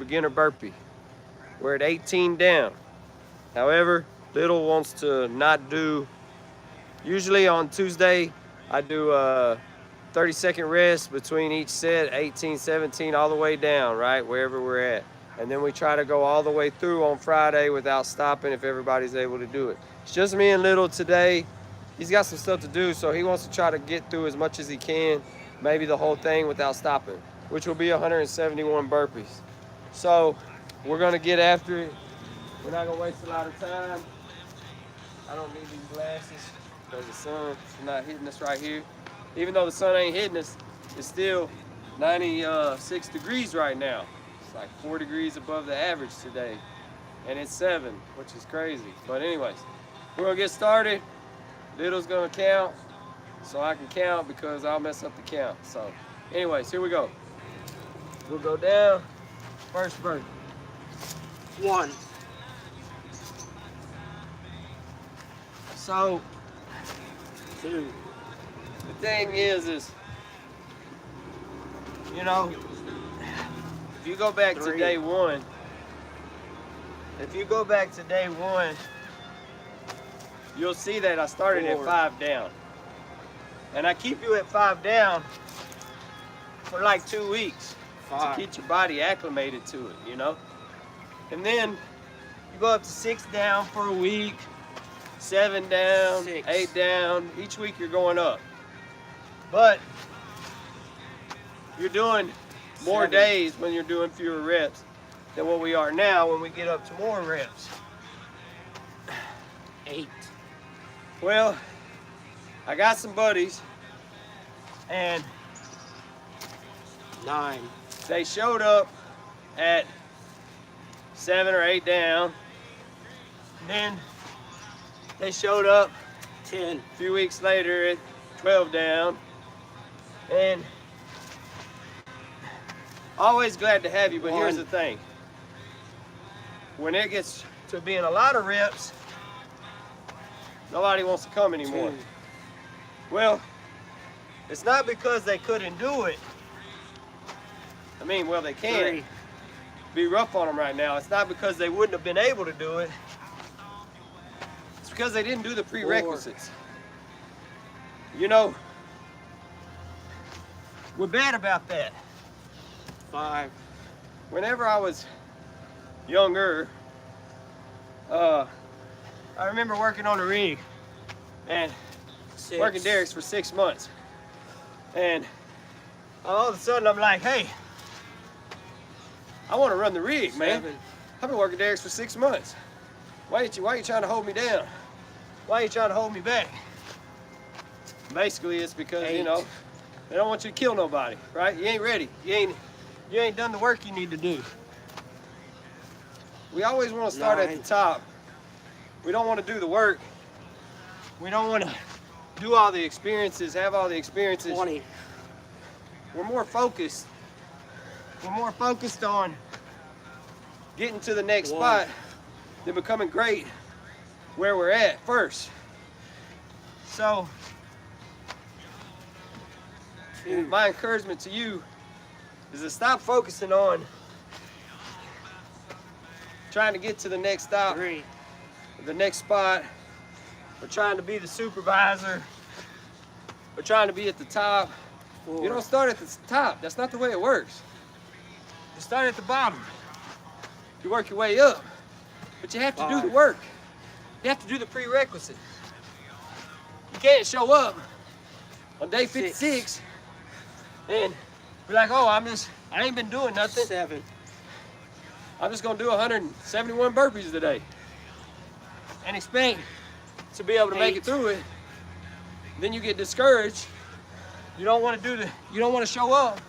beginner burpee. We're at 18 down. However, Little wants to not do, usually on Tuesday, I do a 30-second rest between each set, 18, 17, all the way down, right, wherever we're at. And then we try to go all the way through on Friday without stopping if everybody's able to do it. It's just me and Little today. He's got some stuff to do, so he wants to try to get through as much as he can, maybe the whole thing without stopping, which will be 171 burpees. So we're gonna get after it. We're not gonna waste a lot of time. I don't need these glasses because the sun is not hitting us right here. Even though the sun ain't hitting us, it's still 96 degrees right now. It's like 4 degrees above the average today. And it's 7, which is crazy. But anyways, we're gonna get started. Little's gonna count so I can count because I'll mess up the count. So anyways, here we go. We'll go down. First burpee. 1. So 2. the thing is, you know, if you go back 3. to day one, you'll see that I started 4. at 5 down. And I keep you at 5 down for like 2 weeks 5. to get your body acclimated to it, you know? And then you go up to 6 down for a week, 7 down, 6. 8 down. Each week you're going up. But you're doing more 7. days when you're doing fewer reps than what we are now when we get up to more reps. 8. Well, I got some buddies and 9. they showed up at 7 or 8 down. Then they showed up 10. a few weeks later at 12 down. And always glad to have you, but here's the thing. When it gets to being a lot of reps, nobody wants to come anymore. 2. Well, it's not because they couldn't do it. I mean, well, they can't. 3. Be rough on them right now. It's not because they wouldn't have been able to do it. It's because they didn't do the prerequisites. You know, we're bad about that. 5. Whenever I was younger, I remember working on the rig and 6. working derricks for 6 months. And all of a sudden I'm like, hey, I want to run the rig, man. 7. I've been working derricks for 6 months. Why are you trying to hold me down? Why are you trying to hold me back? Basically, it's because, 8. you know, they don't want you to kill nobody, right? You ain't ready. You ain't done the work you need to do. We always want to start at 9. the top. We don't want to do the work. We don't want to do all the experiences, have all the experiences. 20. We're more focused. We're more focused on getting to the next 1. spot than becoming great where we're at first. So, 2. my encouragement to you is to stop focusing on trying to get to the next stop, 3. the next spot, or trying to be the supervisor, or trying to be at the top. 4. You don't start at the top. That's not the way it works. You start at the bottom. You work your way up. But you have to do 5. the work. You have to do the prerequisite. You can't show up on day 56 and be like, oh, I ain't been doing nothing. 7. I'm just gonna do 171 burpees today. And expect to be able to make it 8. through it. Then you get discouraged. You don't want to show up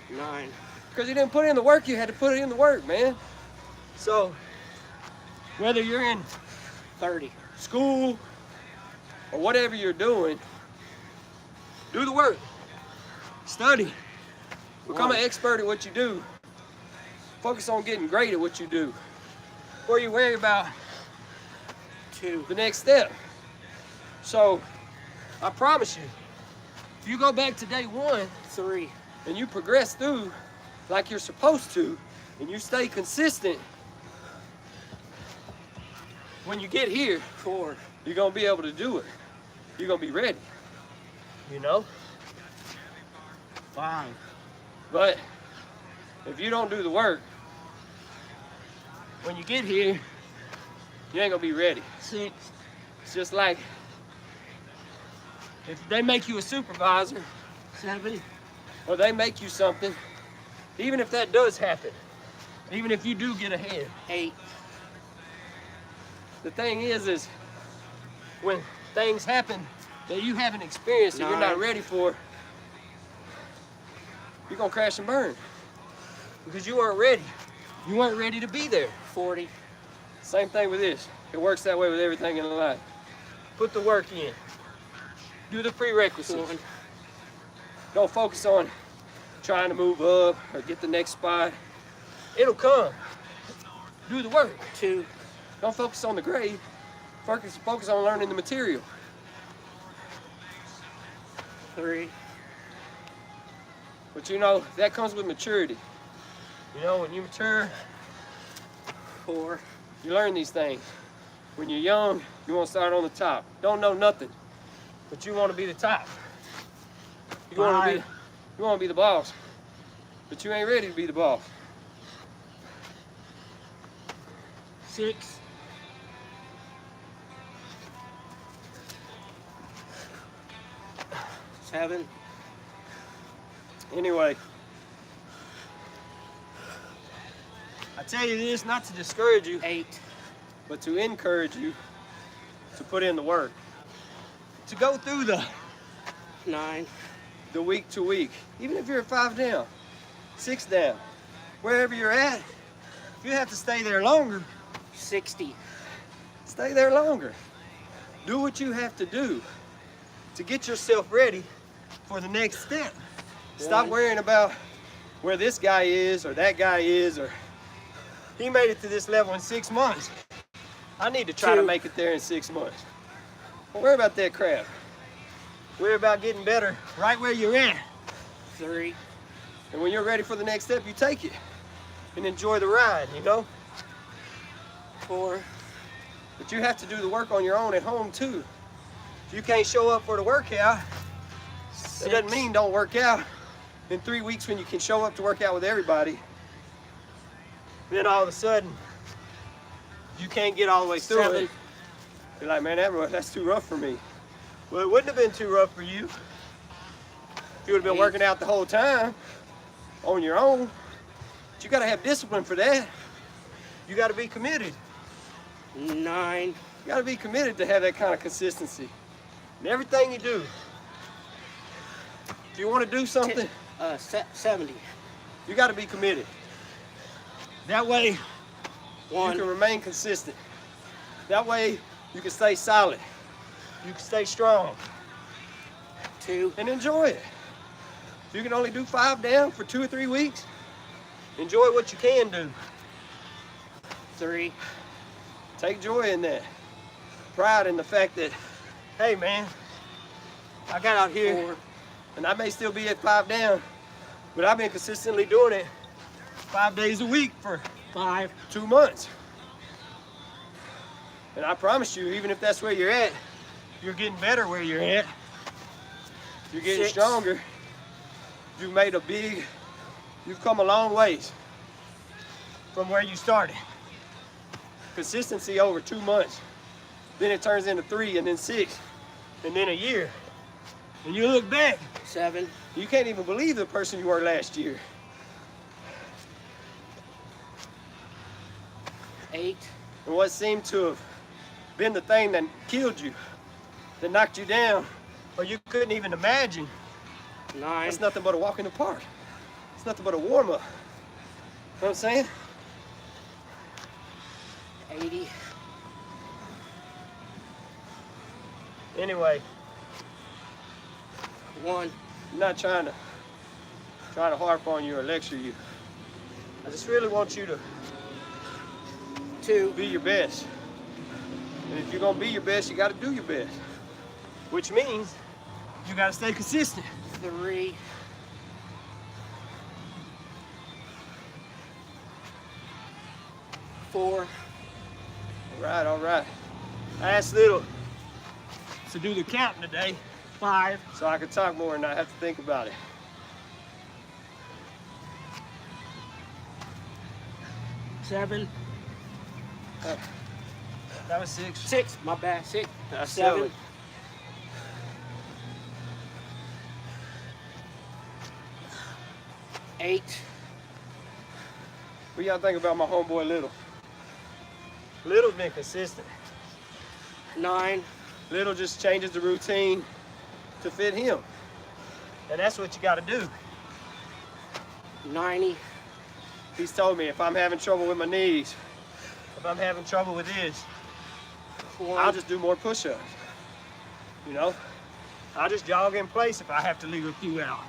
9. because you didn't put in the work you had to put in the work, man. So whether you're in 30. school or whatever you're doing, do the work. Study. Become 1. an expert at what you do. Focus on getting great at what you do. Before you worry about 2. the next step. So I promise you, if you go back to day 1 3. and you progress through like you're supposed to, and you stay consistent, when you get here, 4, you're gonna be able to do it. You're gonna be ready, you know? 5, But if you don't do the work, when you get here, you ain't gonna be ready. 6, It's just like if they make you a supervisor 7, or they make you something, even if that does happen, even if you do get ahead, 8, the thing is when things happen that you haven't experienced and you're not 9. ready for, you're gonna crash and burn because you weren't ready. You weren't ready to be there. 40, Same thing with this. It works that way with everything in life. Put the work in. Do the prerequisites. 1, Don't focus on trying to move up or get the next spot. It'll come. Do the work. 2, Don't focus on the grade. Focus on learning the material. 3, But you know, that comes with maturity. You know, when you mature, 4, you learn these things. When you're young, you want to start on the top. Don't know nothing, but you want to be the top. You want to be the boss, but you ain't ready to be the boss. 6, 7, Anyway, I tell you this not to discourage you, 8, but to encourage you to put in the work. To go through the 9, week to week, even if you're 5 down, 6 down, wherever you're at, if you have to stay there longer, 60, stay there longer. Do what you have to do to get yourself ready for the next step. Stop 1, worrying about where this guy is or that guy is, or he made it to this level in 6 months. I need to try to 2, make it there in 6 months. Don't worry about that crap. Worry about getting better right where you're at. 3, And when you're ready for the next step, you take it and enjoy the ride, you know? 4, But you have to do the work on your own at home too. If you can't show up for the workout, that doesn't mean don't work out in 3 weeks when you can show up to work out with everybody. Then all of a sudden, you can't get all the way through 7, it. You're like, man, that's too rough for me. Well, it wouldn't have been too rough for you if you would have been 8, working out the whole time on your own. But you gotta have discipline for that. You gotta be committed. 9, You gotta be committed to have that kind of consistency in everything you do. If you wanna do something, 70, you gotta be committed. That way, 1, you can remain consistent. That way, you can stay solid. You can stay strong 2, and enjoy it. If you can only do 5 down for 2 or 3 weeks, enjoy what you can do. 3, Take joy in that. Pride in the fact that, hey man, I got out here 4, and I may still be at 5 down, but I've been consistently doing it 5 days a week for 5, 2 months. And I promise you, even if that's where you're at, you're getting better where you're at. You're getting 6, stronger. You've come a long ways from where you started. Consistency over 2 months. Then it turns into 3 and then 6 and then a year. And you look back, 7, you can't even believe the person you were last year. 8, And what seemed to have been the thing that killed you, that knocked you down, or you couldn't even imagine, 9, it's nothing but a walk in the park. It's nothing but a warm-up. You know what I'm saying? 80, Anyway, 1, I'm not trying to harp on you or lecture you. I just really want you to 2, be your best. And if you're gonna be your best, you gotta do your best. Which means you gotta stay consistent. 3, 4. All right. I asked Little to do the counting today 5. so I could talk more and not have to think about it. 7. That was 6. 6. My bad. 6. That's 7. silly. 8. What y'all think about my homeboy Little? Little's been consistent. 9. Little just changes the routine to fit him. And that's what you gotta do. 90. He's told me if I'm having trouble with my knees, if I'm having trouble with this, 1. I'll just do more push-ups. You know? I'll just jog in place if I have to leave a few out.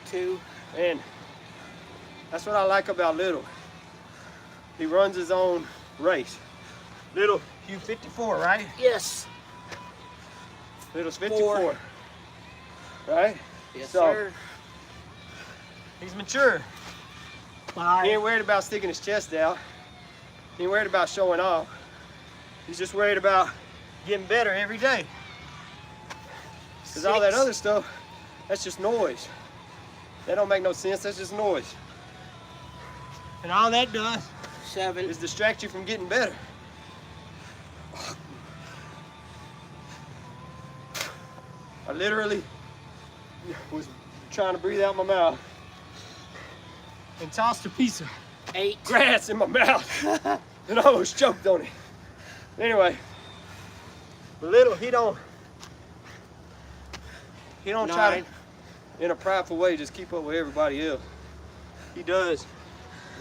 2. And that's what I like about Little. He runs his own race. Little, you 54, right? Yes. Little's 54. Right? Yes, So, sir. he's mature. 5. He ain't worried about sticking his chest out. He ain't worried about showing off. He's just worried about getting better every day. Because all that 6. other stuff, that's just noise. That don't make no sense, that's just noise. And all that does 7. is distract you from getting better. I literally was trying to breathe out my mouth and tossed a piece of 8. grass in my mouth and I almost choked on it. Anyway, Little, he don't try 9. to, in a prideful way, just keep up with everybody else. He does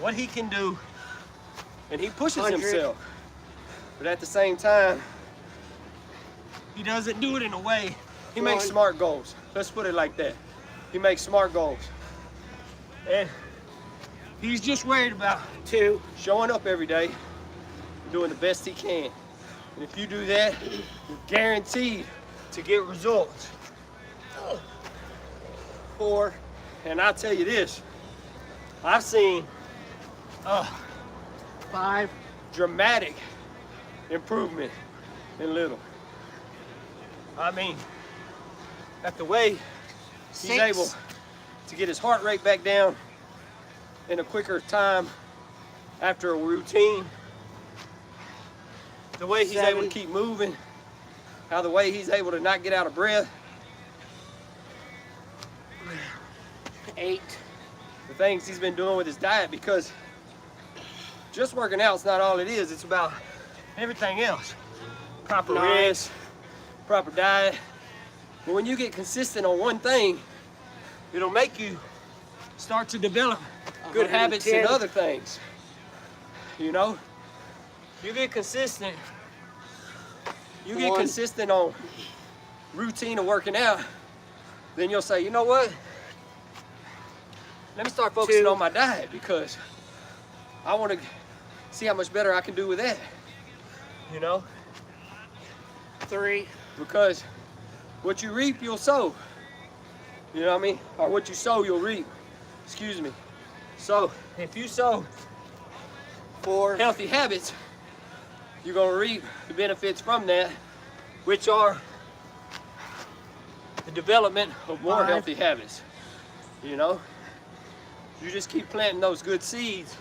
what he can do and he pushes 100. himself. But at the same time, he doesn't do it in a way. He makes 1. smart goals. Let's put it like that. He makes smart goals. And he's just worried about 2. showing up every day, doing the best he can. And if you do that, you're guaranteed to get results. 4. And I'll tell you this, I've seen 5. dramatic improvement in Little. I mean, at the way he's 6. able to get his heart rate back down in a quicker time after a routine, the way he's able to 7. keep moving, how the way he's able to not get out of breath, 8. the things he's been doing with his diet, because just working out is not all it is, it's about everything else. Proper 9. rest, proper diet. But when you get consistent on one thing, it'll make you start to develop good habits in 110. other things. You know? You get consistent. You get 1. consistent on routine of working out, then you'll say, you know what? Let me start focusing 2. on my diet because I want to see how much better I can do with that. You know? 3. Because what you reap, you'll sow. You know what I mean? Or what you sow, you'll reap. Excuse me. So if you sow 4. healthy habits, you're gonna reap the benefits from that, which are the development of more 5. healthy habits. You know? You just keep planting those good seeds,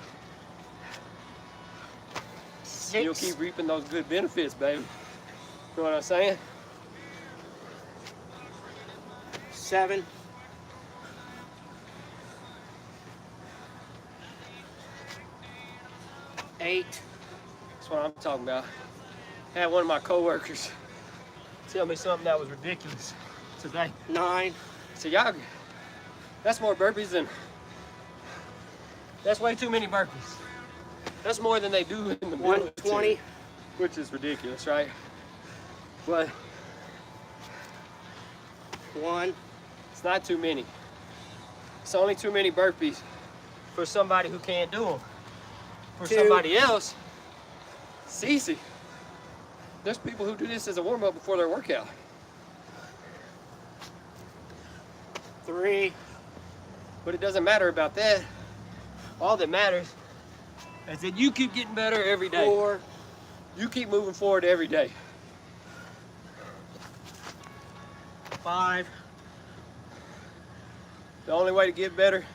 6. and you'll keep reaping those good benefits, baby. You know what I'm saying? 7. 8. That's what I'm talking about. I had one of my coworkers tell me something that was ridiculous today. 9. So y'all, that's more burpees than, that's way too many burpees. That's more than they do in the military, 120. which is ridiculous, right? But 1. it's not too many. It's only too many burpees for somebody who can't do them. For 2. somebody else, it's easy. There's people who do this as a warm-up before their workout. 3. But it doesn't matter about that. All that matters is that you keep getting better every day. 4, You keep moving forward every day. 5, The only way to get better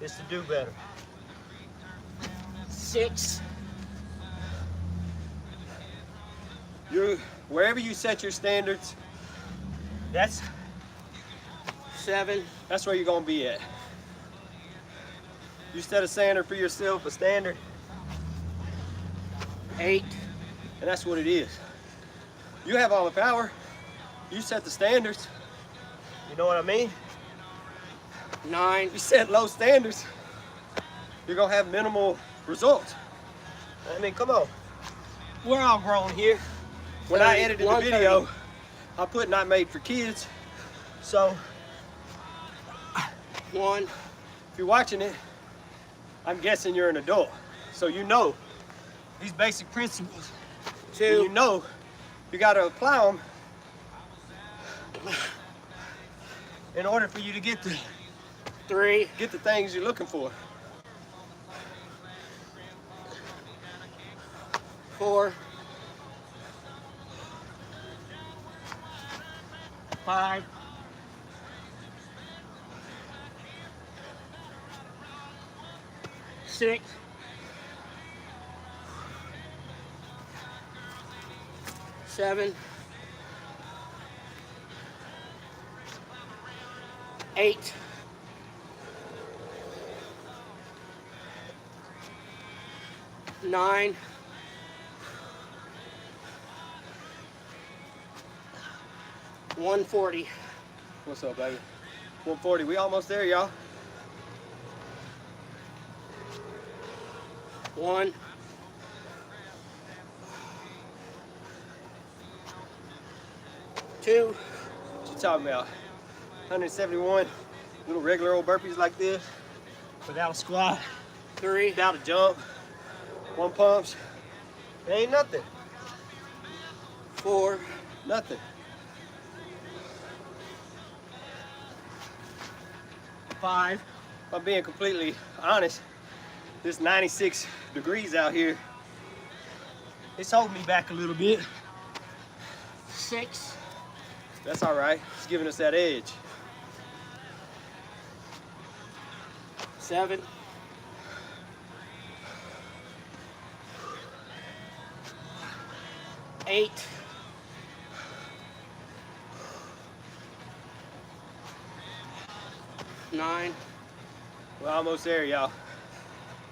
is to do better. 6, Wherever you set your standards, that's 7, where you're gonna be at. You set a standard for yourself, a standard, 8, and that's what it is. You have all the power. You set the standards. You know what I mean? 9, If you set low standards, you're gonna have minimal results. I mean, come on. We're all grown here. When I 30, edited the 130. video, I put not made for kids. So 1, if you're watching it, I'm guessing you're an adult. So you know these basic principles. 2, And you know you gotta apply them in order for you to get the 3, things you're looking for. 4, 5, 6, 7, 8, 9, 140. What's up, baby? 140. We almost there, y'all. 1, 2, What you talking about? 171 little regular old burpees like this, without a squat, 3, without a jump, 1 pumps. It ain't nothing. 4, Nothing. 5, If I'm being completely honest, this 96 degrees out here, it's holding me back a little bit. 6, That's all right. It's giving us that edge. 7, 8, 9, We're almost there, y'all.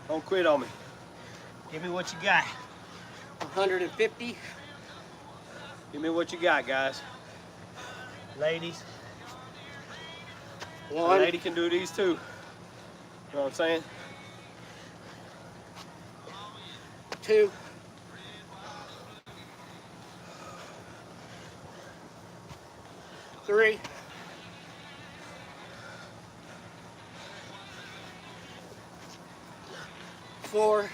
Don't quit on me. Give me what you got. 150, Give me what you got, guys. Ladies, a 1, lady can do these too. You know what I'm saying? 2, 3, 4,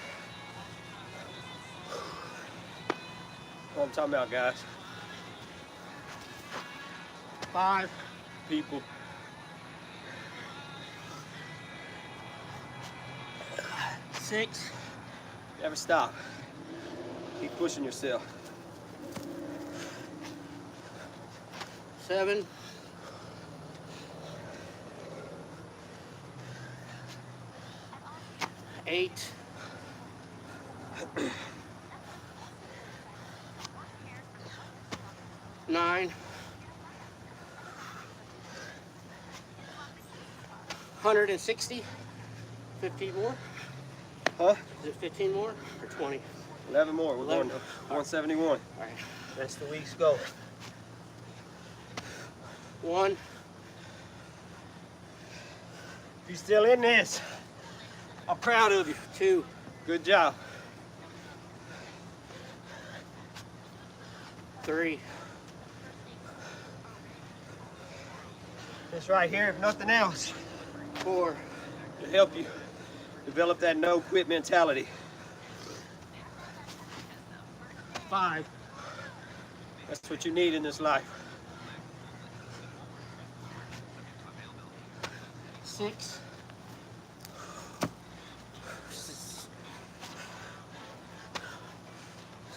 What I'm talking about, guys. 5, People. 6, Never stop. Keep pushing yourself. 7, 8, 9, 160, 15 more? Huh? Is it 15 more or 20? 11 more. We're 11. going to 171. All right. That's the week's goal. 1, If you're still in this, I'm proud of you. 2, Good job. 3, This right here, if nothing else, 4, to help you develop that no quit mentality. 5, That's what you need in this life. 6,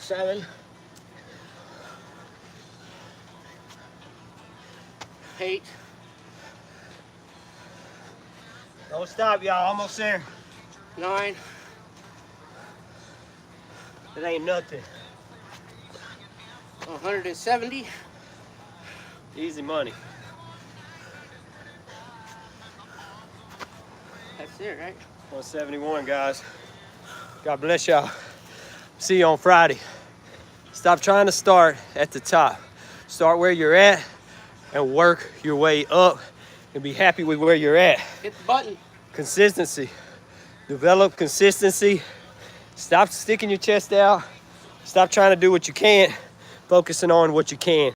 7, 8, Don't stop, y'all. Almost there. 9, It ain't nothing. 170, Easy money. that's it, right? 171, guys. God bless y'all. See you on Friday. Stop trying to start at the top. Start where you're at and work your way up and be happy with where you're at. Hit the button. Consistency. Develop consistency. Stop sticking your chest out. Stop trying to do what you can't. Focusing on what you can.